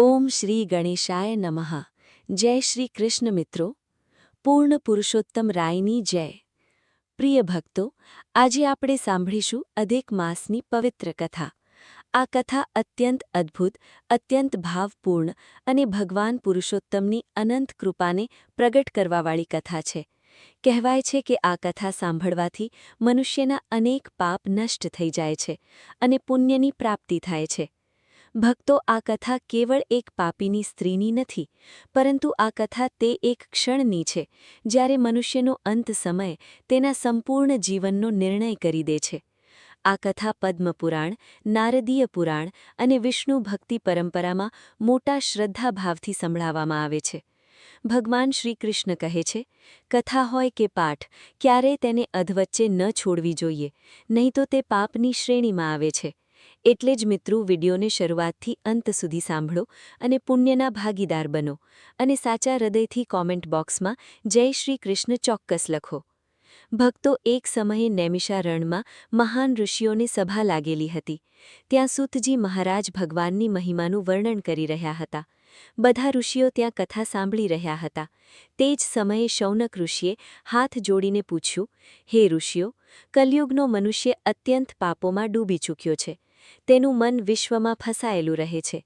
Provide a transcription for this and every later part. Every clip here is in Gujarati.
ઓમ શ્રી ગણેશાય નમઃ. જય શ્રી કૃષ્ણ મિત્રો. પૂર્ણ પુરુષોત્તમ રાયની જય. પ્રિય ભક્તો, આજે આપણે સાંભળીશું અધિક માસની પવિત્ર કથા. આ કથા અત્યંત અદ્ભુત, અત્યંત ભાવપૂર્ણ અને ભગવાન પુરુષોત્તમની અનંત કૃપાને પ્રગટ કરવાવાળી કથા છે. કહેવાય છે કે આ કથા સાંભળવાથી મનુષ્યના અનેક પાપ નષ્ટ થઈ જાય છે અને પુણ્યની પ્રાપ્તિ થાય છે. ભક્તો, આ કથા કેવળ એક પાપીની સ્ત્રીની નથી, પરંતુ આ કથા તે એક ક્ષણની છે જ્યારે મનુષ્યનો અંત સમય તેના સંપૂર્ણ જીવનનો નિર્ણય કરી દે છે. આ કથા પદ્મપુરાણ, નારદીય પુરાણ અને વિષ્ણુ ભક્તિ પરંપરામાં મોટા શ્રદ્ધાભાવથી સંભળાવવામાં આવે છે. ભગવાન શ્રીકૃષ્ણ કહે છે, કથા હોય કે પાઠ, ક્યારેય તેને અધવચ્ચે ન છોડવી જોઈએ, નહીં તો તે પાપની શ્રેણીમાં આવે છે. એટલે જ મિત્રો, વિડીયોને શરૂઆતથી અંત સુધી સાંભળો અને પુણ્યના ભાગીદાર બનો. અને સાચા હૃદયથી કોમેન્ટ બોક્સમાં જય શ્રી કૃષ્ણ ચોક્કસ લખો. ભક્તો, એક સમયે નૈમિષારણ્યમાં મહાન ઋષિઓની સભા લાગેલી હતી. ત્યાં સૂતજી મહારાજ ભગવાનની મહિમાનું વર્ણન કરી રહ્યા હતા. બધા ઋષિઓ ત્યાં કથા સાંભળી રહ્યા હતા. તે જ સમયે શૌનક ઋષિએ હાથ જોડીને પૂછ્યું, હે ઋષિઓ, કલયુગનો મનુષ્ય અત્યંત પાપોમાં ડૂબી ચૂક્યો છે. તેનું મન વિશ્વમાં ફસાયેલું રહે છે.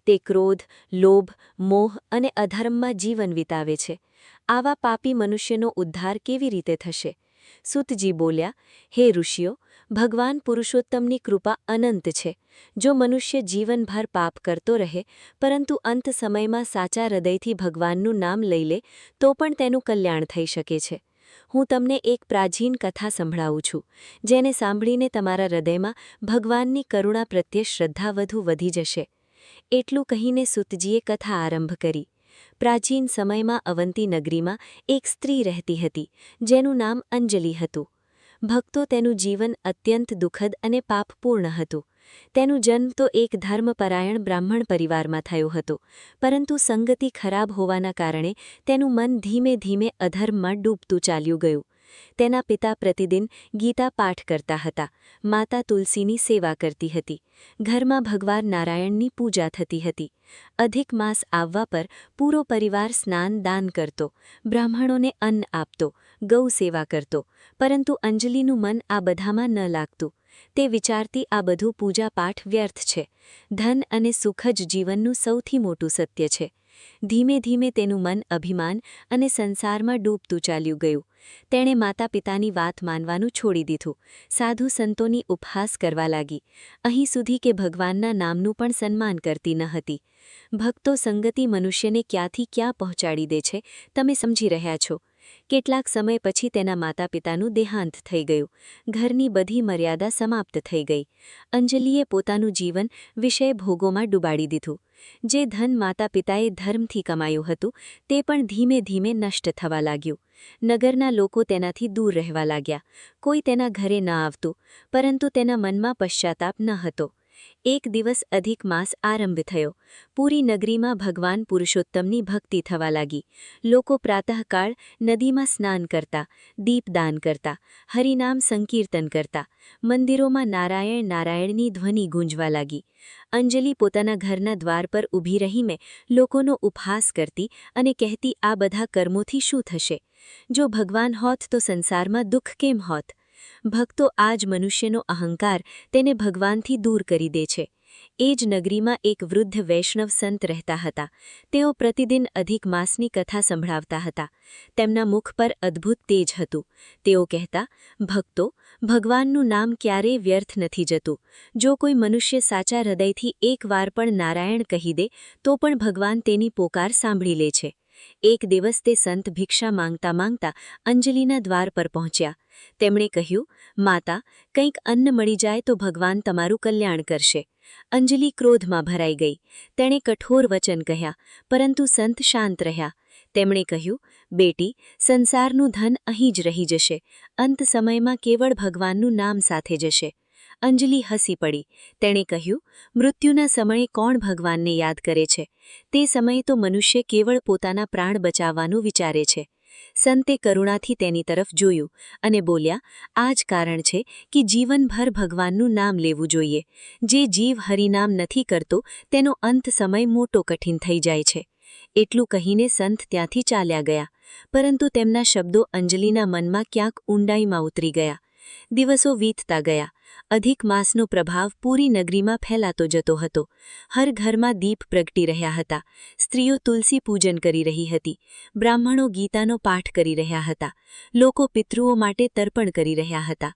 તે ક્રોધ, લોભ, મોહ અને અધર્મમાં જીવન વિતાવે છે. આવા પાપી મનુષ્યનો ઉદ્ધાર કેવી રીતે થશે? સૂતજી બોલ્યા, હે ઋષિઓ, ભગવાન પુરુષોત્તમની કૃપા અનંત છે. જો મનુષ્ય જીવનભર પાપ કરતો રહે, પરંતુ અંત સમયમાં સાચા હૃદયથી ભગવાનનું નામ લઈ લે, તો પણ તેનું કલ્યાણ થઈ શકે છે. હું તમને એક પ્રાચીન કથા સંભળાવું છું, જેને સાંભળીને તમારા હૃદયમાં ભગવાનની કરુણા પ્રત્યે શ્રદ્ધા વધુ વધી જશે. એટલું કહીને સૂતજીએ કથા આરંભ કરી. પ્રાચીન સમયમાં અવંતી નગરીમાં એક સ્ત્રી રહેતી હતી, જેનું નામ અંજલિ હતું. ભક્તો, તેનું જીવન અત્યંત દુઃખદ અને પાપપૂર્ણ હતું. તેનો જન્મ તો એક ધર્મપરાયણ બ્રાહ્મણ પરિવારમાં થયો હતો, પરંતુ સંગતિ ખરાબ હોવાના કારણે તેનું મન ધીમે ધીમે અધર્મમાં ડૂબતું ચાલ્યું ગયું. તેના પિતા પ્રતિદિન ગીતા પાઠ કરતા હતા, માતા તુલસીની સેવા કરતી હતી, ઘરમાં ભગવાન નારાયણની પૂજા થતી હતી. અધિક માસ આવવા પર પૂરો પરિવાર સ્નાન દાન કરતો, બ્રાહ્મણોને અન્ન આપતો, ગૌ સેવા કરતો, પરંતુ અંજલિનું મન આ બધામાં ન લાગતું. તે વિચારતી, આ બધું પૂજાપાઠ વ્યર્થ છે. ધન અને સુખ જ જીવનનું સૌથી મોટું સત્ય છે. ધીમે ધીમે તેનું મન અભિમાન અને સંસારમાં ડૂબતું ચાલ્યું ગયું. તેણે માતા પિતાની વાત માનવાનું છોડી દીધું, સાધુ સંતોની ઉપહાસ કરવા લાગી, અહીં સુધી કે ભગવાનના નામનું પણ સન્માન કરતી ન હતી. ભક્તો, સંગતિ મનુષ્યને ક્યાંથી ક્યાં પહોંચાડી દે છે, તમે સમજી રહ્યા છો. કેટલાક સમય પછી તેના માતા પિતાનું દેહાંત થઈ ગયું. ઘરની બધી મર્યાદા સમાપ્ત થઈ ગઈ. અંજલિએ પોતાનું જીવન વિષય ભોગોમાં ડૂબાડી દીધું. જે ધન માતા પિતાએ ધર્મથી કમાયું હતું, તે પણ ધીમે ધીમે નષ્ટ થવા લાગ્યું. નગરના લોકો તેનાથી દૂર રહેવા લાગ્યા. કોઈ તેના ઘરે ન આવતું, પરંતુ તેના મનમાં પશ્ચાતાપ ન હતો. એક દિવસ અધિક માસ આરંભ થયો. પૂરી નગરીમાં ભગવાન પુરુષોત્તમની ભક્તિ થવા લાગી. લોકો પ્રાતઃકાળ નદીમાં સ્નાન કરતા, દીપદાન કરતા, હરિનામ સંકીર્તન કરતા, મંદિરોમાં નારાયણ નારાયણની ધ્વનિ ગુંજવા લાગી. અંજલિ પોતાના ઘરના દ્વાર પર ઊભી રહીને લોકોનો ઉપહાસ કરતી અને કહેતી, આ બધા કર્મોથી શું થશે? જો ભગવાન હોત તો સંસારમાં દુઃખ કેમ હોત? ભક્તો, આ જ મનુષ્યનો અહંકાર તેને ભગવાનથી દૂર કરી દે છે. એ જ નગરીમાં એક વૃદ્ધ વૈષ્ણવ સંત રહેતા હતા. તેઓ પ્રતિદિન અધિક માસની કથા સંભળાવતા હતા. તેમના મુખ પર અદ્ભુત તેજ હતું. તેઓ કહેતા, ભક્તો, ભગવાનનું નામ ક્યારેય વ્યર્થ નથી જતું. જો કોઈ મનુષ્ય સાચા હૃદયથી એકવાર પણ નારાયણ કહી દે, તો પણ ભગવાન તેની પોકાર સાંભળી લે છે. એક દિવસ તે સંત ભિક્ષા માંગતા માંગતા અંજલિના દ્વાર પર પહોંચ્યા. તેમણે કહ્યું, માતા, કંઈક અન્ન મળી જાય તો ભગવાન તમારું કલ્યાણ કરશે. અંજલિ ક્રોધમાં ભરાઈ ગઈ. તેણે કઠોર વચન કહ્યા, પરંતુ સંત શાંત રહ્યા. તેમણે કહ્યું, બેટી, સંસારનું ધન અહીં જ રહી જશે. અંત સમયમાં કેવળ ભગવાનનું નામ સાથે જશે. અંજલિ હસી પડી. તેણે કહ્યું, મૃત્યુના સમયે કોણ ભગવાનને યાદ કરે છે? તે સમયે તો મનુષ્ય કેવળ પોતાના પ્રાણ બચાવવાનું વિચારે છે. સંતે કરુણાથી તેની તરફ જોયું અને બોલ્યા, આ જ કારણ છે કે જીવનભર ભગવાનનું નામ લેવું જોઈએ. જે જીવ હરિનામ નથી કરતો તેનો અંત સમય મોટો કઠિન થઈ જાય છે. એટલું કહીને સંત ત્યાંથી ચાલ્યા ગયા, પરંતુ તેમના શબ્દો અંજલિના મનમાં ક્યાંક ઊંડાઈમાં ઉતરી ગયા. દિવસો વીતતા ગયા. અધિક માસનો પ્રભાવ પૂરી નગરીમાં ફેલાતો જતો હતો. હર ઘરમાં દીપ પ્રગટી રહ્યા હતા. સ્ત્રીઓ તુલસી પૂજન કરી રહી હતી. બ્રાહ્મણો ગીતાનો પાઠ કરી રહ્યા હતા. લોકો પિતૃઓ માટે તર્પણ કરી રહ્યા હતા.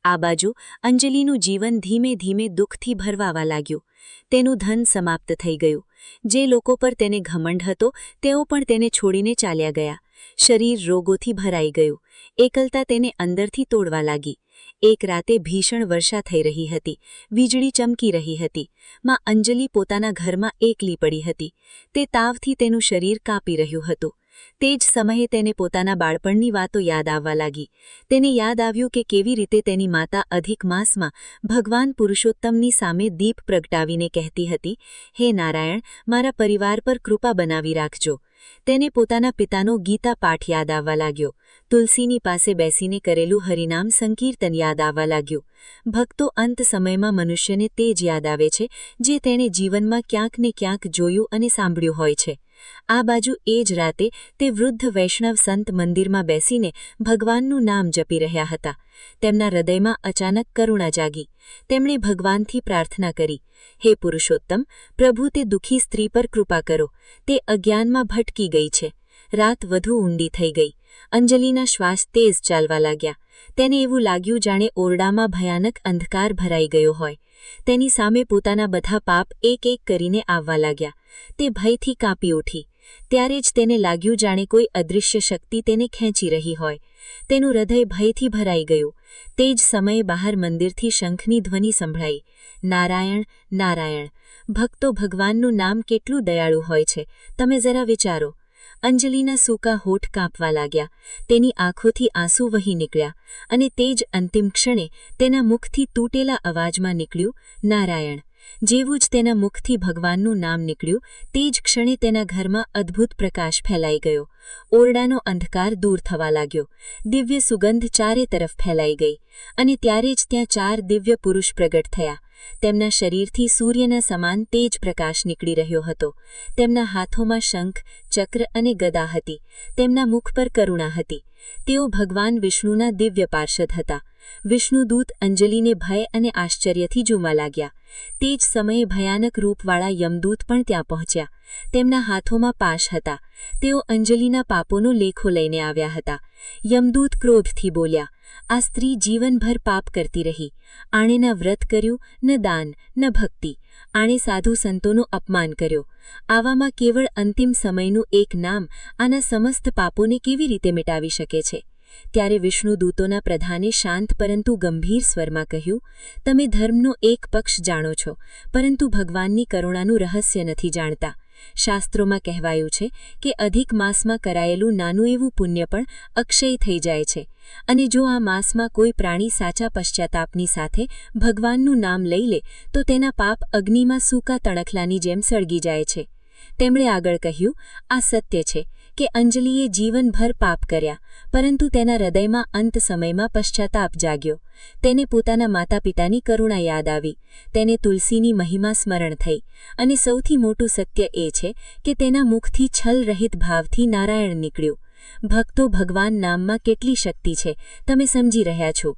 આ બાજુ અંજલિનું જીવન ધીમે ધીમે દુઃખથી ભરવાવા લાગ્યું. તેનું ધન સમાપ્ત થઈ ગયું. જે લોકો પર તેને ઘમંડ હતો તેઓ પણ તેને છોડીને ચાલ્યા ગયા. શરીર રોગોથી ભરાઈ ગયું. એકલતા તેને અંદરથી તોડવા લાગી. એક રાતે ભીષણ વર્ષા થઈ રહી હતી. વીજળી ચમકી રહી હતી. માં અંજલિ પોતાના ઘરમાં એકલી પડી હતી. તે તાવથી તેનું શરીર કાપી રહ્યું હતું. તે જ સમયે તેને પોતાના બાળપણની વાતો યાદ આવવા લાગી. તેને યાદ આવ્યું કે કેવી રીતે તેની માતા અધિક માસમાં ભગવાન પુરુષોત્તમની સામે દીપ પ્રગટાવીને કહેતી હતી, હે નારાયણ, મારા પરિવાર પર કૃપા બનાવી રાખજો. તેને પોતાના પિતાનો ગીતા પાઠ યાદ આવવા લાગ્યો. તુલસીની પાસે બેસીને કરેલું હરિનામ સંકીર્તન યાદ આવવા લાગ્યું. ભક્તો અંત સમયમાં મનુષ્યને તે જ યાદ આવે છે જે તેણે જીવનમાં ક્યાંક ને ક્યાંક જોયું અને સાંભળ્યું હોય છે. આ બાજુ એ જ રાતે તે વૃદ્ધ વૈષ્ણવ સંત મંદિરમાં બેસીને ભગવાનનું નામ જપી રહ્યા હતા. તેમના હૃદયમાં અચાનક કરુણા જાગી. તેમણે ભગવાનથી પ્રાર્થના કરી, હે પુરુષોત્તમ, પ્રભુ, તે દુઃખી સ્ત્રી પર કૃપા કરો. તે અજ્ઞાનમાં ભટકી ગઈ છે. રાત વધુ ઊંડી થઈ ગઈ. અંજલિના શ્વાસ તેજ ચાલવા લાગ્યા. તેને એવું લાગ્યું જાણે ઓરડામાં ભયાનક અંધકાર ભરાઈ ગયો હોય. તેની સામે પોતાના બધા પાપ એક એક કરીને આવવા લાગ્યા. તે ભયથી કાંપી ઉઠી. ત્યારે જ તેને લાગ્યું જાણે કોઈ અદૃશ્ય શક્તિ તેને ખેંચી રહી હોય. તેનું હૃદય ભયથી ભરાઈ ગયું. તે જ સમયે બહાર મંદિરથી શંખની ધ્વનિ સંભળાઈ, નારાયણ, નારાયણ. ભક્તો, ભગવાનનું નામ કેટલું દયાળુ હોય છે, તમે જરા વિચારો. અંજલિના સૂકા હોઠ કાંપવા લાગ્યા. તેની આંખોથી આંસુ વહી નીકળ્યા અને તે જ અંતિમ ક્ષણે તેના મુખથી તૂટેલા અવાજમાં નીકળ્યું, નારાયણ. જેવું જ તેના મુખથી ભગવાનનું નામ નીકળ્યું, તે જ ક્ષણે તેના ઘરમાં અદ્ભુત પ્રકાશ ફેલાઈ ગયો. ઓરડાનો અંધકાર દૂર થવા લાગ્યો. દિવ્ય સુગંધ ચારે તરફ ફેલાઈ ગઈ અને ત્યારે જ ત્યાં 4 દિવ્ય પુરુષ પ્રગટ થયા. તેમના શરીરથી સૂર્યના સમાન તેજ પ્રકાશ નીકળી રહ્યો હતો. તેમના હાથોમાં શંખ, ચક્ર અને ગદા હતી. તેમના મુખ પર કરુણા હતી. તેઓ ભગવાન વિષ્ણુના દિવ્ય પાર્ષદ હતા. વિષ્ણુદૂત અંજલિને ભય અને આશ્ચર્યથી જોવા લાગ્યા. તે જ સમયે ભયાનક રૂપવાળા યમદૂત પણ ત્યાં પહોંચ્યા. તેમના હાથોમાં પાશ હતા. તેઓ અંજલિના પાપોનો લેખો લઈને આવ્યા હતા. યમદૂત ક્રોધથી બોલ્યા, આ સ્ત્રી જીવનભર પાપ કરતી રહી. આણે ન વ્રત કર્યું, ન દાન, ન ભક્તિ. આણે સાધુ સંતોનું અપમાન કર્યો. આવામાં કેવળ અંતિમ સમયનું એક નામ આના સમસ્ત પાપોને કેવી રીતે મિટાવી શકે છે? ત્યારે વિષ્ણુદૂતોના પ્રધાને શાંત પરંતુ ગંભીર સ્વરમાં કહ્યું, તમે ધર્મનો એક પક્ષ જાણો છો, પરંતુ ભગવાનની કરુણાનું રહસ્ય નથી જાણતા. શાસ્ત્રોમાં કહેવાયું છે કે અધિક માસમાં કરાયેલું નાનું એવું પુણ્ય પણ અક્ષય થઈ જાય છે, અને જો આ માસમાં કોઈ પ્રાણી સાચા પશ્ચાતાપની સાથે ભગવાનનું નામ લઈ લે તો તેના પાપ અગ્નિમાં સૂકા તણખલાની જેમ સળગી જાય છે. તેમણે આગળ કહ્યું, આ સત્ય છે કે અંજલિએ જીવનભર પાપ કર્યા, પરંતુ તેના હૃદયમાં અંત સમયમાં પશ્ચાતાપ જાગ્યો. તેને પોતાના માતા પિતાની કરુણા યાદ આવી. તેને તુલસીની મહિમા સ્મરણ થઈ. અને સૌથી મોટું સત્ય એ છે કે તેના મુખથી છલ રહિત ભાવથી નારાયણ નીકળ્યું. ભક્તો, ભગવાન નામમાં કેટલી શક્તિ છે, તમે સમજી રહ્યા છો.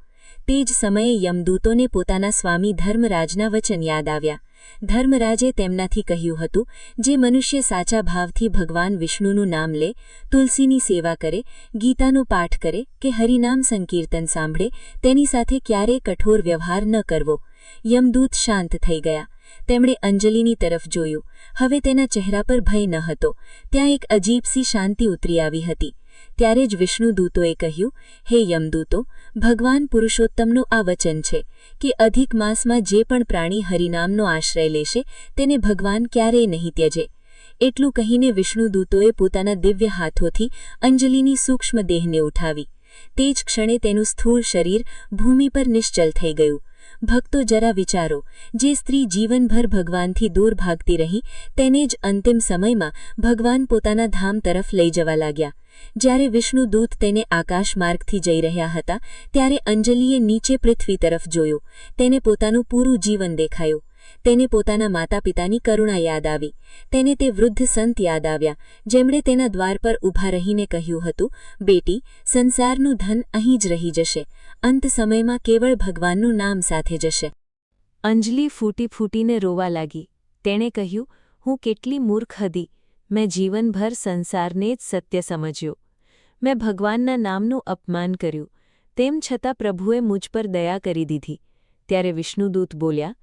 તે જ સમયે યમદૂતોને પોતાના સ્વામી ધર્મરાજના વચન યાદ આવ્યા. ધર્મરાજે તેમનાથી કહ્યું હતું, જે મનુષ્ય સાચા ભાવથી ભગવાન વિષ્ણુનું નામ લે, તુલસીની સેવા કરે, ગીતાનો પાઠ કરે કે હરિનામ સંકીર્તન સાંભળે, તેની સાથે ક્યારેય કઠોર વ્યવહાર ન કરવો. યમદૂત શાંત થઈ ગયા. તેમણે અંજલિની તરફ જોયું. હવે તેના ચહેરા પર ભય ન હતો. ત્યાં એક અજીબસી શાંતિ ઉતરી આવી હતી. ત્યારે જ વિષ્ણુદૂતોએ કહ્યું, હે યમદૂતો, ભગવાન પુરુષોત્તમનું આ વચન છે કે અધિક માસમાં જે પણ પ્રાણી હરિનામનો આશ્રય લેશે તેને ભગવાન ક્યારેય નહીં ત્યજે. એટલું કહીને વિષ્ણુદૂતોએ પોતાના દિવ્ય હાથોથી અંજલિની સૂક્ષ્મ દેહને ઉઠાવી. તે જ ક્ષણે તેનું સ્થૂળ શરીર ભૂમિ પર નિશ્ચલ થઈ ગયું. ભક્તો જરા વિચારો, જે સ્ત્રી જીવનભર ભગવાનથી દૂર ભાગતી રહી તેને જ અંતિમ સમયમાં ભગવાન પોતાના ધામ તરફ લઈ જવા લાગ્યા. જ્યારે વિષ્ણુદૂત તેને આકાશમાર્ગથી જઈ રહ્યા હતા ત્યારે અંજલિએ નીચે પૃથ્વી તરફ જોયું. તેને પોતાનું પૂરું જીવન દેખાયું. તેને પોતાના માતાપિતાની કરુણા યાદ આવી. તેને તે વૃદ્ધ સંત યાદ આવ્યા જેમણે તેના દ્વાર પર ઊભા રહીને કહ્યું હતું, બેટી, સંસારનું ધન અહીં જ રહી જશે, અંત સમયમાં કેવળ ભગવાનનું નામ સાથે જશે. અંજલિ ફૂટી ફૂટીને રોવા લાગી. તેણે કહ્યું, હું કેટલી મૂર્ખ હતી. મેં જીવનભર સંસારને જ સત્ય સમજ્યો. મેં ભગવાનના નામનું અપમાન કર્યું. તેમ છતાં પ્રભુએ મુજ પર દયા કરી દીધી. ત્યારે વિષ્ણુદૂત બોલ્યા,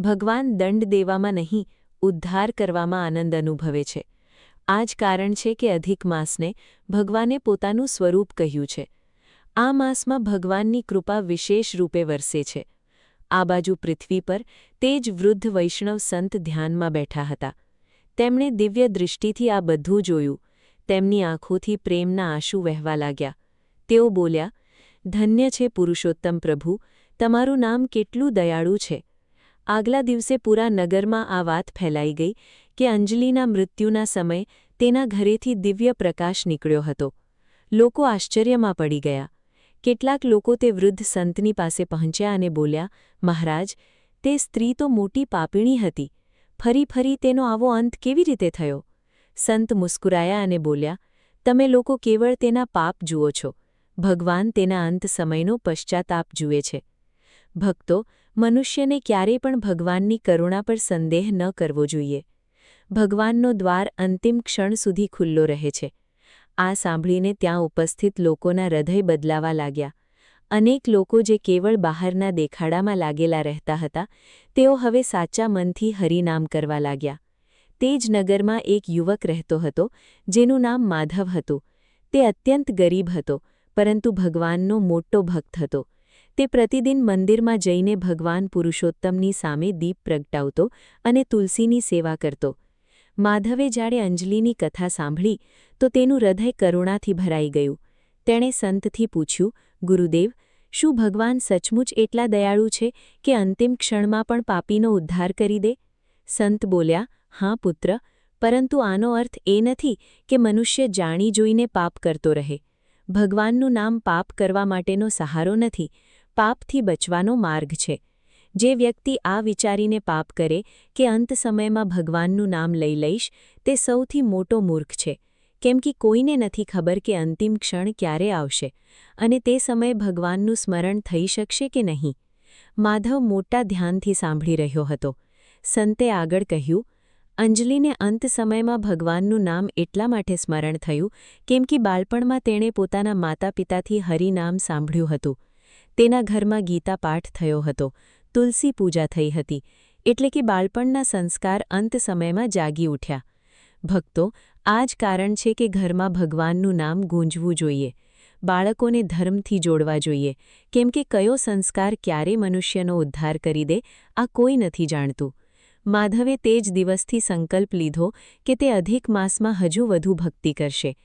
ભગવાન દંડ દેવામાં નહીં, ઉદ્ધાર કરવામાં આનંદ અનુભવે છે. આ જ કારણ છે કે અધિક માસને ભગવાને પોતાનું સ્વરૂપ કહ્યું છે. આ માસમાં ભગવાનની કૃપા વિશેષ રૂપે વરસે છે. આ બાજુ પૃથ્વી પર તે જ વૃદ્ધ વૈષ્ણવ સંત ધ્યાનમાં બેઠા હતા. તેમણે દિવ્ય દૃષ્ટિથી આ બધું જોયું. તેમની આંખોથી પ્રેમના આંસુ વહેવા લાગ્યા. તેઓ બોલ્યા, ધન્ય છે પુરુષોત્તમ પ્રભુ, તમારું નામ કેટલું દયાળુ છે. આગલા દિવસે પૂરા નગરમાં આ વાત ફેલાઈ ગઈ કે અંજલિના મૃત્યુના સમયે તેના ઘરેથી દિવ્ય પ્રકાશ નીકળ્યો હતો. લોકો આશ્ચર્યમાં પડી ગયા. કેટલાક લોકો તે વૃદ્ધ સંતની પાસે પહોંચ્યા અને બોલ્યા, મહારાજ, તે સ્ત્રી તો મોટી પાપીણી હતી. ફરી ફરી તેનો આવો અંત કેવી રીતે થયો? સંત મુસ્કુરાયા અને બોલ્યા, તમે લોકો કેવળ તેના પાપ જુઓ છો. ભગવાન તેના અંત સમયનો પશ્ચાતાપ જુએ છે. ભક્તો, મનુષ્યને ક્યારેય પણ ભગવાનની કરુણા પર સંદેહ ન કરવો જોઈએ. ભગવાનનો દ્વાર અંતિમ ક્ષણ સુધી ખુલ્લો રહે છે. આ સાંભળીને ત્યાં ઉપસ્થિત લોકોના હૃદય બદલાવા લાગ્યા. અનેક લોકો જે કેવળ બહારના દેખાડામાં લાગેલા રહેતા હતા, તેઓ હવે સાચા મનથી હરિનામ કરવા લાગ્યા. તે જ નગરમાં એક યુવક રહેતો હતો, જેનું નામ માધવ હતું. તે અત્યંત ગરીબ હતો, પરંતુ ભગવાનનો મોટો ભક્ત હતો. તે પ્રતિદિન મંદિરમાં જઈને ભગવાન પુરુષોત્તમની સામે દીપ પ્રગટાવતો અને તુલસીની સેવા કરતો. માધવે જ્યારે અંજલિની કથા સાંભળી તો તેનું હૃદય કરુણાથી ભરાઈ ગયું. તેણે સંતથી પૂછ્યું, ગુરુદેવ, શું ભગવાન સચમુચ એટલા દયાળુ છે કે અંતિમ ક્ષણમાં પણ પાપીનો ઉદ્ધાર કરી દે? સંત બોલ્યા, હા પુત્ર, પરંતુ આનો અર્થ એ નથી કે મનુષ્ય જાણી જોઈને પાપ કરતો રહે. ભગવાનનું નામ પાપ કરવા માટેનો સહારો નથી, પાપથી બચવાનો માર્ગ છે. જે વ્યક્તિ આ વિચારીને પાપ કરે કે અંત સમયમાં ભગવાનનું નામ લઈ લઈશ, તે સૌથી મોટો મૂર્ખ છે. કેમ કે કોઈને નથી ખબર કે અંતિમ ક્ષણ ક્યારે આવશે અને તે સમયે ભગવાનનું સ્મરણ થઈ શકશે કે નહીં. માધવ મોટા ધ્યાનથી સાંભળી રહ્યો હતો. સંતે આગળ કહ્યું, અંજલિને અંત સમયમાં ભગવાનનું નામ એટલા માટે સ્મરણ થયું કેમ કે બાળપણમાં તેણે પોતાના માતાપિતાથી હરિનામ સાંભળ્યું હતું. તેના ઘરમાં ગીતા પાઠ થયો હતો, તુલસી પૂજા થઈ હતી, એટલે કે બાળપણના સંસ્કાર અંત સમયમાં જાગી ઉઠ્યા. ભક્તો, આ જ કારણ છે કે ઘરમાં ભગવાનનું નામ ગૂંજવું જોઈએ. બાળકોને ધર્મથી જોડવા જોઈએ, કેમ કે કયો સંસ્કાર ક્યારે મનુષ્યનો ઉદ્ધાર કરી દે, આ કોઈ નથી જાણતું. માધવે તે જ દિવસથી સંકલ્પ લીધો કે તે અધિક માસમાં હજુ વધુ ભક્તિ કરશે.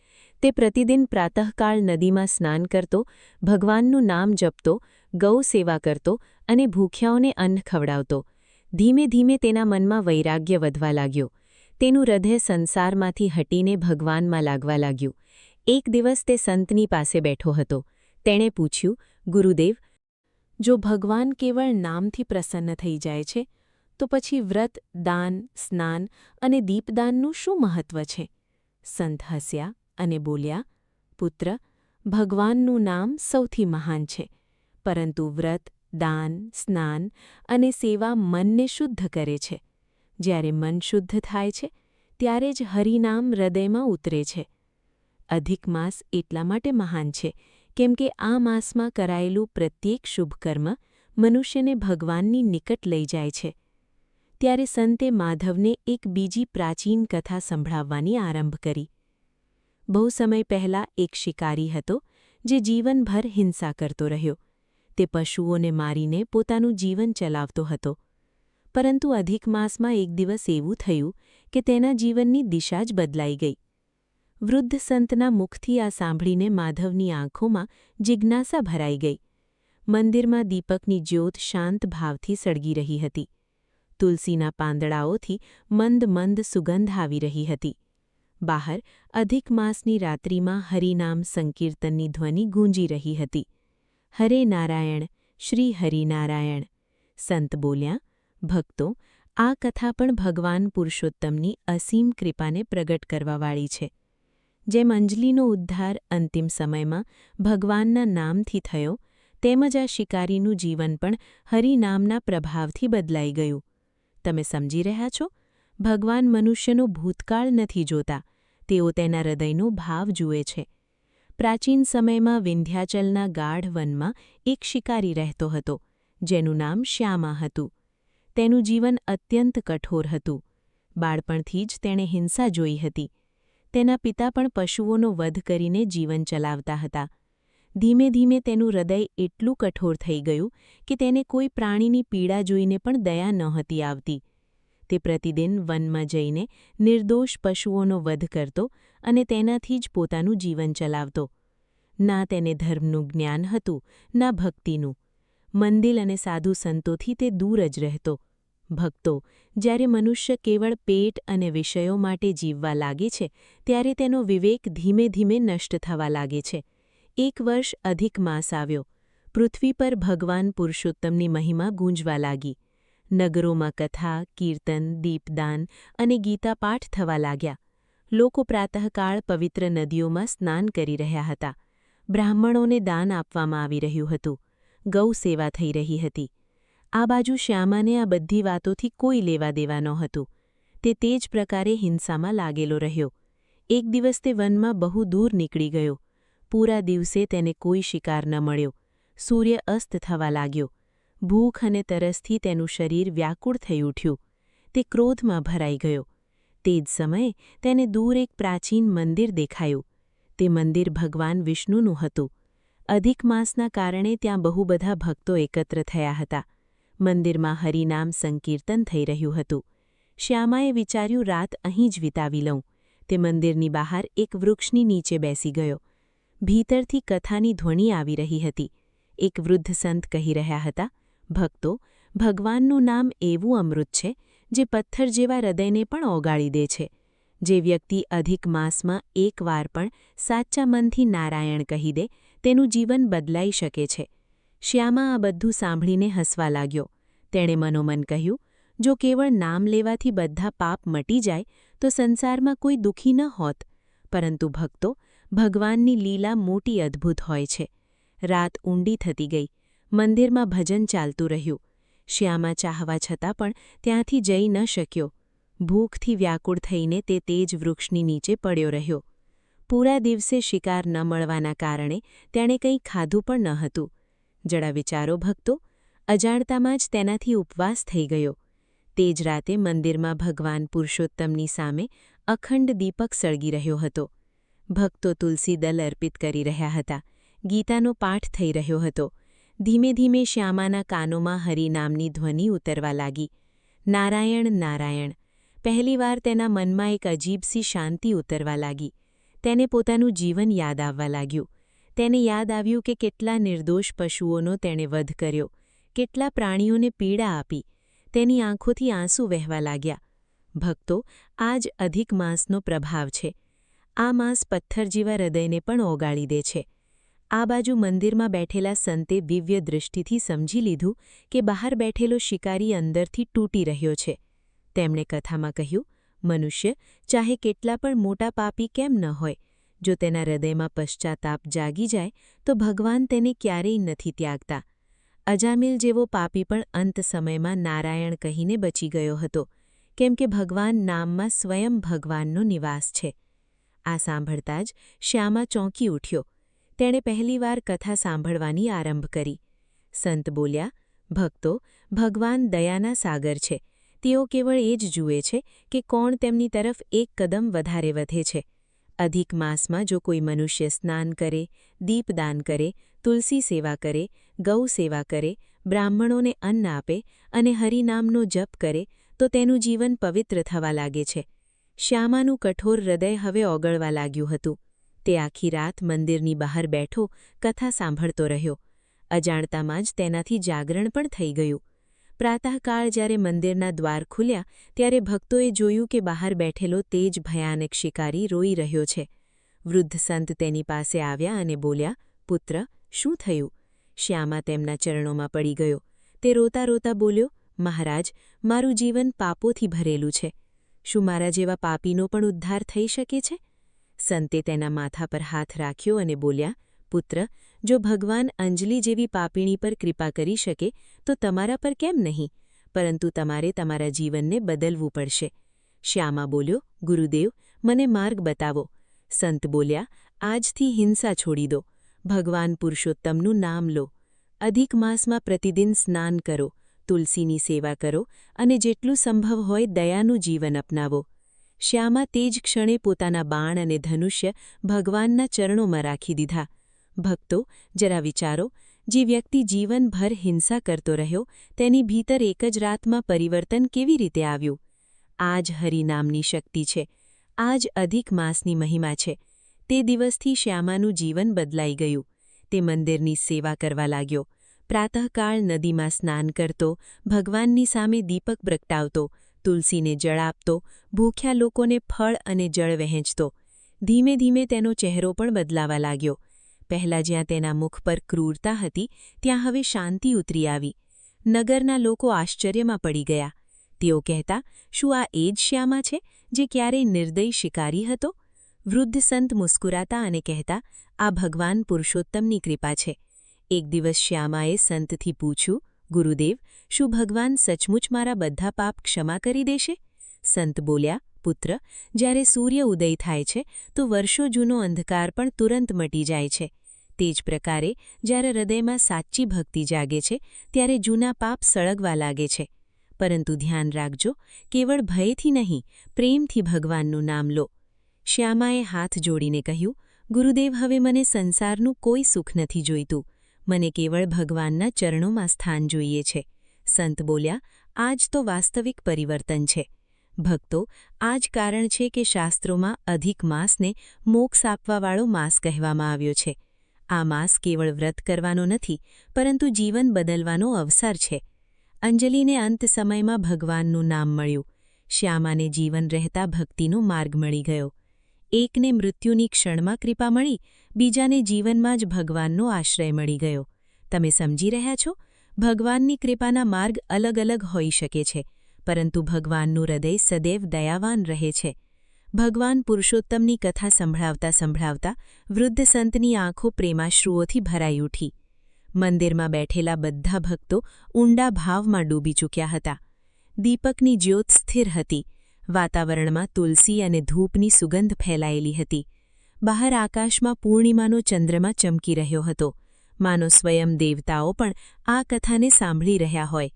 તે પ્રતિદિન પ્રાતઃકાળ નદીમાં સ્નાન કરતો, ભગવાનનું નામ જપતો, ગૌ સેવા કરતો અને ભૂખ્યાઓને અન્ન ખવડાવતો. ધીમે ધીમે તેના મનમાં વૈરાગ્ય વધવા લાગ્યો. તેનું હૃદય સંસારમાંથી હટીને ભગવાનમાં લાગવા લાગ્યું. એક દિવસ તે સંતની પાસે બેઠો હતો. તેણે પૂછ્યું, ગુરુદેવ, જો ભગવાન કેવળ નામથી પ્રસન્ન થઈ જાય છે, તો પછી વ્રત, દાન, સ્નાન અને દીપદાનનું શું મહત્વ છે? સંત હસ્યા અને બોલ્યા, પુત્ર, ભગવાનનું નામ સૌથી મહાન છે, પરંતુ વ્રત, દાન, સ્નાન અને સેવા મનને શુદ્ધ કરે છે. જ્યારે મન શુદ્ધ થાય છે, ત્યારે જ હરિનામ હૃદયમાં ઉતરે છે. અધિક માસ એટલા માટે મહાન છે કેમ કે આ માસમાં કરાયેલું પ્રત્યેક શુભ કર્મ મનુષ્યને ભગવાનની નિકટ લઈ જાય છે. ત્યારે સંતે માધવને એક બીજી પ્રાચીન કથા સંભળાવવાની આરંભ કરી. બહુ સમય પહેલાં એક શિકારી હતો જે જીવનભર હિંસા કરતો રહ્યો. તે પશુઓને મારીને પોતાનું જીવન ચલાવતો હતો. પરંતુ અધિક માસમાં એક દિવસ એવું થયું કે તેના જીવનની દિશા જ બદલાઈ ગઈ. વૃદ્ધ સંતના મુખથી આ સાંભળીને માધવની આંખોમાં જિજ્ઞાસા ભરાઈ ગઈ. મંદિરમાં દીપકની જ્યોત શાંત ભાવથી સળગી રહી હતી. તુલસીના પાંદડાઓથી મંદ મંદ સુગંધ આવી રહી હતી. બહાર અધિક માસની રાત્રિમાં હરિનામ સંકીર્તનની ધ્વનિ ગૂંજી રહી હતી. હરે નારાયણ, શ્રી હરિનારાયણ. સંત બોલ્યા, ભક્તો, આ કથા પણ ભગવાન પુરુષોત્તમની અસીમ કૃપાને પ્રગટ કરવાવાળી છે. જેમ અંજલિનો ઉદ્ધાર અંતિમ સમયમાં ભગવાનના નામથી થયો, તેમજ આ શિકારીનું જીવન પણ હરિનામના પ્રભાવથી બદલાઈ ગયું. તમે સમજી રહ્યા છો? ભગવાન મનુષ્યનો ભૂતકાળ નથી જોતા, તેઓ તેના હૃદયનો ભાવ જુએ છે. પ્રાચીન સમયમાં વિંધ્યાચલના ગાઢ વનમાં એક શિકારી રહેતો હતો, જેનું નામ શ્યામા હતું. તેનું જીવન અત્યંત કઠોર હતું. બાળપણથી જ તેણે હિંસા જોઈ હતી. તેના પિતા પણ પશુઓનો વધ કરીને જીવન ચલાવતા હતા. ધીમે ધીમે તેનું હૃદય એટલું કઠોર થઈ ગયું કે તેને કોઈ પ્રાણીની પીડા જોઈને પણ દયા નહોતી આવતી. તે પ્રતિદિન વનમાં જઈને નિર્દોષ પશુઓનો વધ કરતો અને તેનાથી જ પોતાનું જીવન ચલાવતો. ના તેને ધર્મનું જ્ઞાન હતું, ના ભક્તિનું. મંદિર અને સાધુ સંતોથી તે દૂર જ રહેતો. ભક્તો, જ્યારે મનુષ્ય કેવળ પેટ અને વિષયો માટે જીવવા લાગે છે, ત્યારે તેનો વિવેક ધીમે ધીમે નષ્ટ થવા લાગે છે. એક વર્ષ અધિક માસ આવ્યો. પૃથ્વી પર ભગવાન પુરુષોત્તમની મહિમા ગૂંજવા લાગી. નગરોમાં કથા, કીર્તન, દીપદાન અને ગીતાપાઠ થવા લાગ્યા. લોકો પ્રાતઃકાળ પવિત્ર નદીઓમાં સ્નાન કરી રહ્યા હતા. બ્રાહ્મણોને દાન આપવામાં આવી રહ્યું હતું. ગૌ સેવા થઈ રહી હતી. આ બાજુ શ્યામાને આ બધી વાતોથી કોઈ લેવા દેવા નહોતું. તે જ પ્રકારે હિંસામાં લાગેલો રહ્યો. એક દિવસ તે વનમાં બહુ દૂર નીકળી ગયો. પૂરા દિવસે તેને કોઈ શિકાર ન મળ્યો. સૂર્ય અસ્ત થવા લાગ્યો. ભૂખ અને તરસથી તેનું શરીર વ્યાકુળ થઈ ઉઠ્યું. તે ક્રોધમાં ભરાઈ ગયો. તે જ સમયે તેને દૂર એક પ્રાચીન મંદિર દેખાયું. તે મંદિર ભગવાન વિષ્ણુનું હતું. અધિક માસના કારણે ત્યાં બહુ બધા ભક્તો એકત્ર થયા હતા. મંદિરમાં હરિનામ સંકીર્તન થઈ રહ્યું હતું. શ્યામાએ વિચાર્યું, રાત અહીં જ વિતાવી લઉં. તે મંદિરની બહાર એક વૃક્ષની નીચે બેસી ગયો. ભીતરથી કથાની ધ્વનિ આવી રહી હતી. એક વૃદ્ધ સંત કહી રહ્યા હતા, ભક્તો, ભગવાનનું નામ એવું અમૃત છે જે પથ્થર જેવા હૃદયને પણ ઓગાળી દે છે. જે વ્યક્તિ અધિક માસમાં એકવાર પણ સાચા મનથી નારાયણ કહી દે, તેનું જીવન બદલાઈ શકે છે. શ્યામા આ બધું સાંભળીને હસવા લાગ્યો. તેણે મનોમન કહ્યું, જો કેવળ નામ લેવાથી બધા પાપ મટી જાય તો સંસારમાં કોઈ દુઃખી ન હોત. પરંતુ ભક્તો, ભગવાનની લીલા મોટી અદ્ભુત હોય છે. રાત ઊંડી થતી ગઈ. મંદિરમાં ભજન ચાલતું રહ્યું. શ્યામા ચાહવા છતાં પણ ત્યાંથી જઈ ન શક્યો. ભૂખથી વ્યાકુળ થઈને તે જ વૃક્ષની નીચે પડ્યો રહ્યો. પૂરા દિવસે શિકાર ન મળવાના કારણે તેણે કંઈ ખાધું પણ ન હતું. જરા વિચારો ભક્તો, અજાણતામાં જ તેનાથી ઉપવાસ થઈ ગયો. તે જ રાતે મંદિરમાં ભગવાન પુરુષોત્તમની સામે અખંડ દીપક સળગી રહ્યો હતો. ભક્તો તુલસી દલ અર્પિત કરી રહ્યા હતા. ગીતાનો પાઠ થઈ રહ્યો હતો. ધીમે ધીમે શ્યામાના કાનોમાં હરિનામની ધ્વનિ ઉતરવા લાગી. નારાયણ નારાયણ. પહેલીવાર તેના મનમાં એક અજીબસી શાંતિ ઉતરવા લાગી. તેને પોતાનું જીવન યાદ આવવા લાગ્યું. તેને યાદ આવ્યું કે કેટલા નિર્દોષ પશુઓનો તેણે વધ કર્યો, કેટલા પ્રાણીઓને પીડા આપી. તેની આંખોથી આંસુ વહેવા લાગ્યા. ભક્તો, આ જ અધિક માસનો પ્રભાવ છે. આ માસ પથ્થર જેવા હૃદયને પણ ઓગાળી દે છે. આ બાજુ મંદિરમાં બેઠેલા સંતે દિવ્ય દૃષ્ટિથી સમજી લીધું કે બહાર બેઠેલો શિકારી અંદરથી તૂટી રહ્યો છે. તેમણે કથામાં કહ્યું, મનુષ્ય ચાહે કેટલા પણ મોટા પાપી કેમ ન હોય, જો તેના હૃદયમાં પશ્ચાતાપ જાગી જાય તો ભગવાન તેને ક્યારેય નથી ત્યાગતા. અજામિલ જેવો પાપી પણ અંત સમયમાં નારાયણ કહીને બચી ગયો હતો, કેમ કે ભગવાન નામમાં સ્વયં ભગવાનનો નિવાસ છે. આ સાંભળતા જ શ્યામા ચોંકી ઉઠ્યો. તેણે પહેલીવાર કથા સાંભળવાની આરંભ કરી. સંત બોલ્યા, ભક્તો, ભગવાન દયાના સાગર છે. તેઓ કેવળ એ જ જુએ છે કે કોણ તેમની તરફ એક કદમ વધારે વધે છે. અધિક માસમાં જો કોઈ મનુષ્ય સ્નાન કરે, દીપદાન કરે, તુલસી સેવા કરે, ગૌ સેવા કરે, બ્રાહ્મણોને અન્ન આપે અને હરિનામનો જપ કરે તો તેનું જીવન પવિત્ર થવા લાગે છે. શ્યામાનું કઠોર હૃદય હવે ઓગળવા લાગ્યું હતું. તે આખી રાત મંદિરની બહાર બેઠો કથા સાંભળતો રહ્યો. અજાણતામાં જ તેનાથી જાગરણ પણ થઈ ગયું. પ્રાતઃકાળ જ્યારે મંદિરના દ્વાર ખુલ્યા ત્યારે ભક્તોએ જોયું કે બહાર બેઠેલો તે જ ભયાનક શિકારી રોઈ રહ્યો છે. વૃદ્ધ સંત તેની પાસે આવ્યા અને બોલ્યા, પુત્ર, શું થયું? શ્યામા તેમના ચરણોમાં પડી ગયો. તે રોતા રોતા બોલ્યો, મહારાજ, મારું જીવન પાપોથી ભરેલું છે. શું મારા જેવા પાપીનો પણ ઉદ્ધાર થઈ શકે છે? સંતે તેના માથા પર હાથ રાખ્યો અને બોલ્યા, પુત્ર, જો ભગવાન અંજલિ જેવી પાપીણી પર કૃપા કરી શકે તો તમારા પર કેમ નહીં? પરંતુ તમારે તમારા જીવનને બદલવું પડશે. શ્યામા બોલ્યો, ગુરુદેવ, મને માર્ગ બતાવો. સંત બોલ્યા, આજથી હિંસા છોડી દો. ભગવાન પુરુષોત્તમનું નામ લો. અધિક માસમાં પ્રતિદિન સ્નાન કરો, તુલસીની સેવા કરો અને જેટલું સંભવ હોય દયાનું જીવન અપનાવો. શ્યામા તે જ ક્ષણે પોતાના બાણ અને ધનુષ્ય ભગવાનના ચરણોમાં રાખી દીધા. ભક્તો, જરા વિચારો, જે વ્યક્તિ જીવનભર હિંસા કરતો રહ્યો તેની ભીતર એક જ રાતમાં પરિવર્તન કેવી રીતે આવ્યું? આ જ હરિનામની શક્તિ છે. આ જ અધિક માસની મહિમા છે. તે દિવસથી શ્યામાનું જીવન બદલાઈ ગયું. તે મંદિરની સેવા કરવા લાગ્યો. પ્રાતઃકાળ નદીમાં સ્નાન કરતો, ભગવાનની સામે દીપક પ્રગટાવતો, તુલસીને જળ આપતો, ભૂખ્યા લોકોને ફળ અને જળ વહેંચતો. ધીમે ધીમે તેનો ચહેરો પણ બદલાવા લાગ્યો. પહેલાં જ્યાં તેના મુખ પર ક્રૂરતા હતી ત્યાં હવે શાંતિ ઉતરી આવી. નગરના લોકો આશ્ચર્યમાં પડી ગયા. તેઓ કહેતા, શું આ એ જ શ્યામા છે જે ક્યારેય નિર્દય શિકારી હતો? વૃદ્ધ સંત મુસ્કુરાતા અને કહેતા, આ ભગવાન પુરુષોત્તમની કૃપા છે. એક દિવસ શ્યામાએ સંતથી પૂછ્યું, ગુરુદેવ, શું ભગવાન સચમુચ મારા બધા પાપ ક્ષમા કરી દેશે? સંત બોલ્યા, પુત્ર, જ્યારે સૂર્ય ઉદય થાય છે તો વર્ષો જૂનો અંધકાર પણ તુરંત મટી જાય છે. તે જ પ્રકારે જ્યારે હૃદયમાં સાચી ભક્તિ જાગે છે ત્યારે જૂના પાપ સળગવા લાગે છે. પરંતુ ધ્યાન રાખજો, કેવળ ભયથી નહીં, પ્રેમથી ભગવાનનું નામ લો. શ્યામાએ હાથ જોડીને કહ્યું, ગુરુદેવ, હવે મને સંસારનું કોઈ સુખ નથી જોઈતું. મને કેવળ ભગવાનના ચરણોમાં સ્થાન જોઈએ છે. સંત બોલ્યા, આ જ તો વાસ્તવિક પરિવર્તન છે. ભક્તો, આ જ કારણ છે કે શાસ્ત્રોમાં અધિક માસને મોક્ષ આપવાવાળો માસ કહેવામાં આવ્યો છે. આ માસ કેવળ વ્રત કરવાનો નથી, પરંતુ જીવન બદલવાનો અવસર છે. અંજલિને અંત સમયમાં ભગવાનનું નામ મળ્યું. શ્યામાને જીવન રહેતા ભક્તિનો માર્ગ મળી ગયો. એકને મૃત્યુની ક્ષણમાં કૃપા મળી, બીજાને જીવનમાં જ ભગવાનનો આશ્રય મળી ગયો. તમે સમજી રહ્યા છો? ભગવાનની કૃપાના માર્ગ અલગ અલગ હોઈ શકે છે, પરંતુ ભગવાનનું હૃદય સદૈવ દયાવાન રહે છે. ભગવાન પુરુષોત્તમની કથા સંભળાવતા સંભળાવતા વૃદ્ધ સંતની આંખો પ્રેમાશ્રુઓથી ભરાઈ ઉઠી. મંદિરમાં બેઠેલા બધા ભક્તો ઊંડા ભાવમાં ડૂબી ચૂક્યા હતા. દીપકની જ્યોત સ્થિર હતી. વાતાવરણમાં તુલસી અને ધૂપની સુગંધ ફેલાયેલી હતી. બહાર આકાશમાં પૂર્ણિમાનો ચંદ્રમા ચમકી રહ્યો હતો. માનો સ્વયં દેવતાઓ પણ આ કથાને સાંભળી રહ્યા હોય.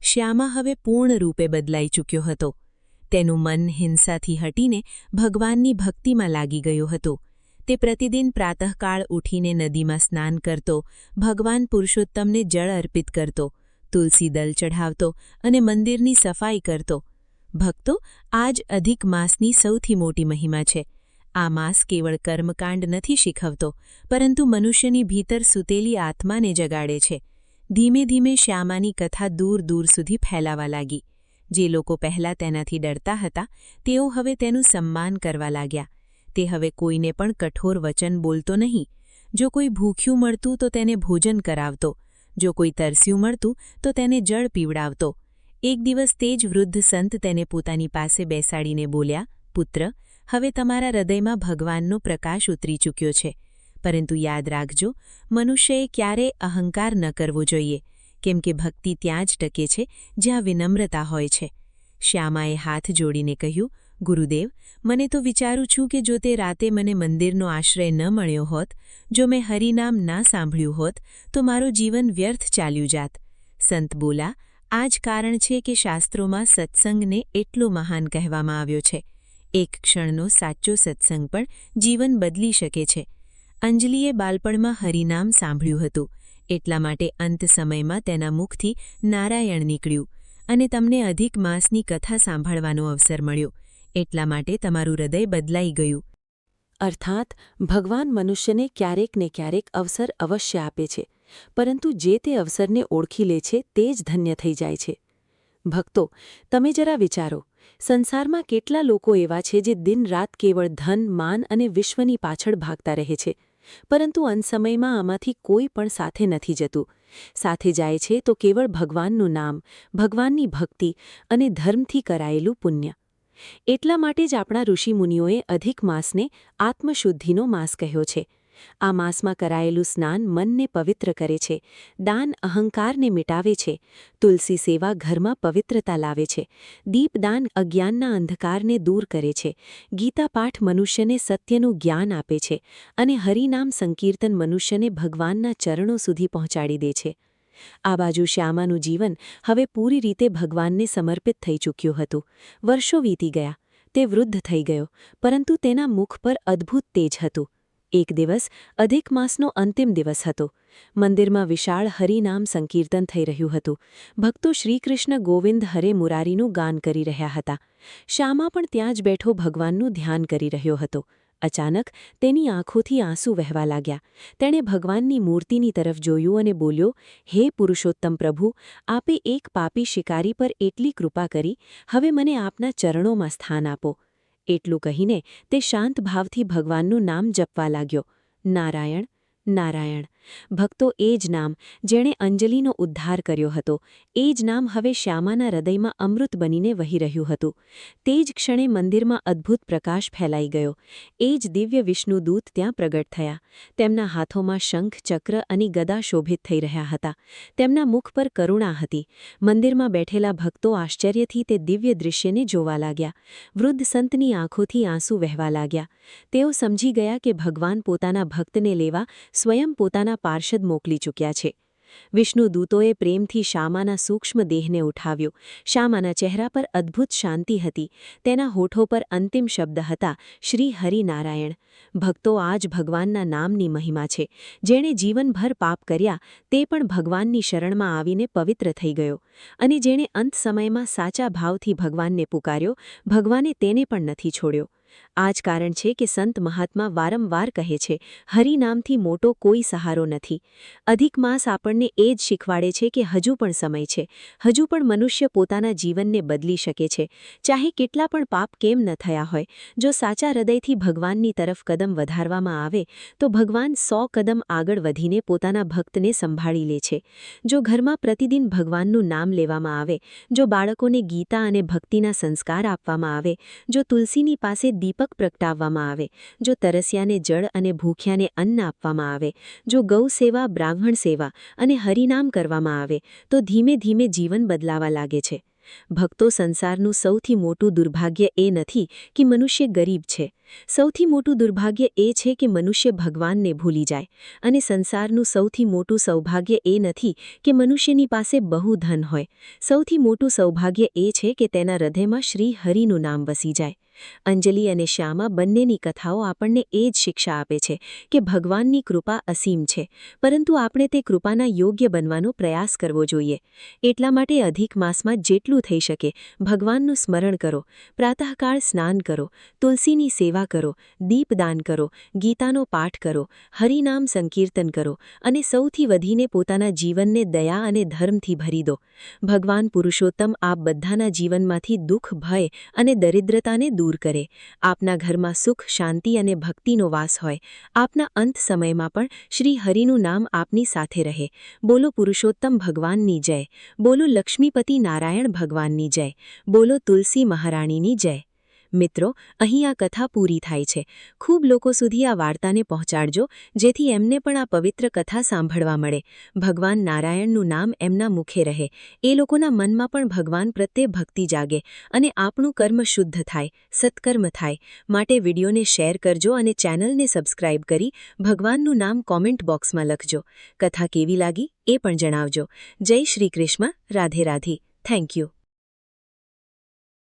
શ્યામા હવે પૂર્ણ રૂપે બદલાઈ ચૂક્યો હતો. તેનું મન હિંસાથી હટીને ભગવાનની ભક્તિમાં લાગી ગયું હતું. તે પ્રતિદિન પ્રાતઃકાળ ઉઠીને નદીમાં સ્નાન કરતો, ભગવાન પુરુષોત્તમને જળ અર્પિત કરતો, તુલસી દલ ચઢાવતો અને મંદિરની સફાઈ કરતો. ભક્તો, આ જ અધિક માસની સૌથી મોટી મહિમા છે. આ માસ કેવળ કર્મકાંડ નથી શીખવતો, પરંતુ મનુષ્યની ભીતર સૂતેલી આત્માને જગાડે છે. ધીમે ધીમે શ્યામાની કથા દૂર દૂર સુધી ફેલાવા લાગી. જે લોકો પહેલાં તેનાથી ડરતા હતા, તેઓ હવે તેનું સન્માન કરવા લાગ્યા. તે હવે કોઈને પણ કઠોર વચન બોલતો નહીં. જો કોઈ ભૂખ્યું મળતું તો તેને ભોજન કરાવતો, જો કોઈ તરસ્યું મળતું તો તેને જળ પીવડાવતો. એક દિવસ તે જ વૃદ્ધ સંત તેને પોતાની પાસે બેસાડીને બોલ્યા, પુત્ર, હવે તમારા હૃદયમાં ભગવાનનો પ્રકાશ ઉતરી ચૂક્યો છે. પરંતુ યાદ રાખજો, મનુષ્યએ ક્યારેય અહંકાર ન કરવો જોઈએ, કેમ કે ભક્તિ ત્યાં જ ટકે છે જ્યાં વિનમ્રતા હોય છે. શ્યામાએ હાથ જોડીને કહ્યું, ગુરુદેવ, મને તો વિચારું છું કે જો તે રાતે મને મંદિરનો આશ્રય ન મળ્યો હોત, જો મેં હરિનામ ના સાંભળ્યું હોત, તો મારું જીવન વ્યર્થ ચાલ્યું જાત. સંત બોલા, આ જ કારણ છે કે શાસ્ત્રોમાં સત્સંગને એટલો મહાન કહેવામાં આવ્યો છે. એક ક્ષણનો સાચો સત્સંગ પણ જીવન બદલી શકે છે. અંજલિએ બાળપણમાં હરિનામ સાંભળ્યું હતું, એટલા માટે અંત સમયમાં તેના મુખથી નારાયણ નીકળ્યું, અને તમને અધિક માસની કથા સાંભળવાનો અવસર મળ્યો, એટલા માટે તમારું હૃદય બદલાઈ ગયું. અર્થાત ભગવાન મનુષ્યને ક્યારેક ને ક્યારેક અવસર અવશ્ય આપે છે, પરંતુ જે તે અવસરને ઓળખી લે છે તે જ ધન્ય થઈ જાય છે. ભક્તો, તમે જરા વિચારો, સંસારમાં કેટલા લોકો એવા છે જે દિન-રાત કેવળ ધન, માન અને વિશ્વની પાછળ ભાગતા રહે છે, પરંતુ અંત સમયમાં આમાંથી કોઈ પણ સાથે નથી જતું. સાથે જાય છે તો કેવળ ભગવાનનું નામ, ભગવાનની ભક્તિ અને ધર્મથી કરાયેલું પુણ્ય. એટલા માટે જ આપણા ઋષિમુનિઓએ અધિક માસને આત્મશુદ્ધિનો માસ કહ્યો છે. આ માસમાં કરાયેલું સ્નાન મનને પવિત્ર કરે છે, દાન અહંકારને મિટાવે છે, તુલસી સેવા ઘરમાં પવિત્રતા લાવે છે, દીપદાન અજ્ઞાનના અંધકારને દૂર કરે છે, ગીતા પાઠ મનુષ્યને સત્યનું જ્ઞાન આપે છે અને હરિનામ સંકીર્તન મનુષ્યને ભગવાનના ચરણો સુધી પહોંચાડી દે છે. આ બાજુ શ્યામાનું જીવન હવે પૂરી રીતે ભગવાનને સમર્પિત થઈ ચૂક્યું હતું. વર્ષો વીતી ગયા, તે વૃદ્ધ થઈ ગયો, પરંતુ તેના મુખ પર અદ્ભુત તેજ હતું. એક દિવસ અધિક માસનો અંતિમ દિવસ હતો. મંદિરમાં વિશાળ હરિનામ સંકીર્તન થઈ રહ્યું હતું. ભક્તો શ્રીકૃષ્ણ ગોવિંદ હરે મુરારીનું ગાન કરી રહ્યા હતા. શ્યામા પણ ત્યાં જ બેઠો ભગવાનનું ધ્યાન કરી રહ્યો હતો. અચાનક તેની આંખોથી આંસુ વહેવા લાગ્યા. તેણે ભગવાનની મૂર્તિની તરફ જોયું અને બોલ્યો, હે પુરુષોત્તમ પ્રભુ, આપે એક પાપી શિકારી પર એટલી કૃપા કરી, હવે મને આપના ચરણોમાં સ્થાન આપો. એટલું કહીને તે શાંત ભાવથી ભગવાનનું નામ જપવા લાગ્યો, નારાયણ, નારાયણ. ભક્તો, એ જ નામ જેણે અંજલિનો ઉદ્ધાર કર્યો હતો, એ જ નામ હવે શ્યામાના હૃદયમાં અમૃત બનીને વહી રહ્યું હતું. તે જ ક્ષણે મંદિરમાં અદ્ભુત પ્રકાશ ફેલાઈ ગયો. એ જ દિવ્ય વિષ્ણુદૂત ત્યાં પ્રગટ થયા. તેમના હાથોમાં શંખ, ચક્ર અને ગદા શોભિત થઈ રહ્યા હતા. તેમના મુખ પર કરુણા હતી. મંદિરમાં બેઠેલા ભક્તો આશ્ચર્યથી તે દિવ્ય દૃશ્યને જોવા લાગ્યા. વૃદ્ધ સંતની આંખોથી આંસુ વહેવા લાગ્યા. તેઓ સમજી ગયા કે ભગવાન પોતાના ભક્તને લેવા સ્વયં પોતાના પાર્ષદ મોકલી ચૂક્યા છે. વિષ્ણુદૂતોએ પ્રેમથી શ્યામાના સૂક્ષ્મ દેહને ઉઠાવ્યો. શ્યામાના ચહેરા પર અદ્ભુત શાંતિ હતી. તેના હોઠો પર અંતિમ શબ્દ હતા, શ્રી હરિનારાયણ. ભક્તો, આ જ ભગવાનના નામની મહિમા છે. જેણે જીવનભર પાપ કર્યા તે પણ ભગવાનની શરણમાં આવીને પવિત્ર થઈ ગયો. અને જેણે અંત સમયમાં સાચા ભાવથી ભગવાનને પુકાર્યો, ભગવાને તેને પણ નથી છોડ્યો. આ જ કારણ છે કે સંત મહાત્મા વારંવાર કહે છે, હરિનામથી મોટો કોઈ સહારો નથી. અધિક માસ આપણને એ જ શીખવાડે છે કે હજુ પણ સમય છે. હજુ પણ મનુષ્ય પોતાના જીવનને બદલી શકે છે. ચાહે કેટલા પણ પાપ કેમ ન થયા હોય, જો સાચા હૃદયથી ભગવાનની તરફ કદમ વધારવામાં આવે તો ભગવાન 100 કદમ આગળ વધીને પોતાના ભક્તને સંભાળી લે છે. જો ઘરમાં પ્રતિદિન ભગવાનનું નામ લેવામાં આવે, જો બાળકોને ગીતા અને ભક્તિના સંસ્કાર આપવામાં આવે, જો તુલસીની પાસે દીપક પ્રગટાવવામાં આવે, જો તરસ્યાને જળ અને ભૂખ્યાને અન્ન આપવામાં આવે, જો ગૌ સેવા, બ્રાહ્મણ સેવા અને હરિનામ કરવામાં આવે, તો ધીમે ધીમે જીવન બદલાવા લાગે છે. ભક્તો, સંસારનું સૌથી મોટું દુર્ભાગ્ય એ નથી કે મનુષ્ય ગરીબ છે. સૌથી મોટું દુર્ભાગ્ય એ છે કે મનુષ્ય ભગવાનને ભૂલી જાય. અને સંસારનું સૌથી મોટું સૌભાગ્ય એ નથી કે મનુષ્યની પાસે બહુ ધન હોય. સૌથી મોટું સૌભાગ્ય એ છે કે તેના હૃદયમાં શ્રી હરિનું નામ વસી જાય. અંજલિ અને શ્યામા બંનેની કથાઓ આપણને એ જ શિક્ષા આપે છે કે ભગવાનની કૃપા અસીમ છે, પરંતુ આપણે તે કૃપાના યોગ્ય બનવાનો પ્રયાસ કરવો જોઈએ. એટલા માટે અધિક માસમાં જેટલું થઈ શકે ભગવાનનું સ્મરણ કરો, પ્રાતઃકાળ સ્નાન કરો, તુલસીની સેવા કરો, દીપદાન કરો, ગીતાનો પાઠ કરો, હરિનામ સંકીર્તન કરો અને સૌથી વધીને પોતાના જીવનને દયા અને ધર્મથી ભરી દો. ભગવાન પુરુષોત્તમ આપ બધાના જીવનમાંથી દુઃખ, ભય અને દરિદ્રતાને દૂર કરે. આપના ઘરમાં સુખ, શાંતિ અને ભક્તિનો વાસ હોય. આપના અંત સમયમાં પણ શ્રી હરિનું નામ આપની સાથે રહે. બોલો પુરુષોત્તમ ભગવાનની જય. બોલો લક્ષ્મીપતિ નારાયણ ભગવાનની જય. બોલો તુલસી મહારાણીની જય. મિત્રો, અહીં આ કથા પૂરી થાય છે. ખૂબ લોકો સુધી આ વાર્તાને પહોંચાડજો, જેથી એમને પણ આ પવિત્ર કથા સાંભળવા મળે. ભગવાન નારાયણનું નામ એમના મુખે રહે. એ લોકોના મનમાં પણ ભગવાન પ્રત્યે ભક્તિ જાગે અને આપણું કર્મ શુદ્ધ થાય, સત્કર્મ થાય. માટે વિડીયોને શેર કરજો અને ચેનલને સબસ્ક્રાઇબ કરી ભગવાનનું નામ કોમેન્ટ બોક્સમાં લખજો. કથા કેવી લાગી એ પણ જણાવજો. જય શ્રી કૃષ્ણ. રાધે રાધે. Thank you.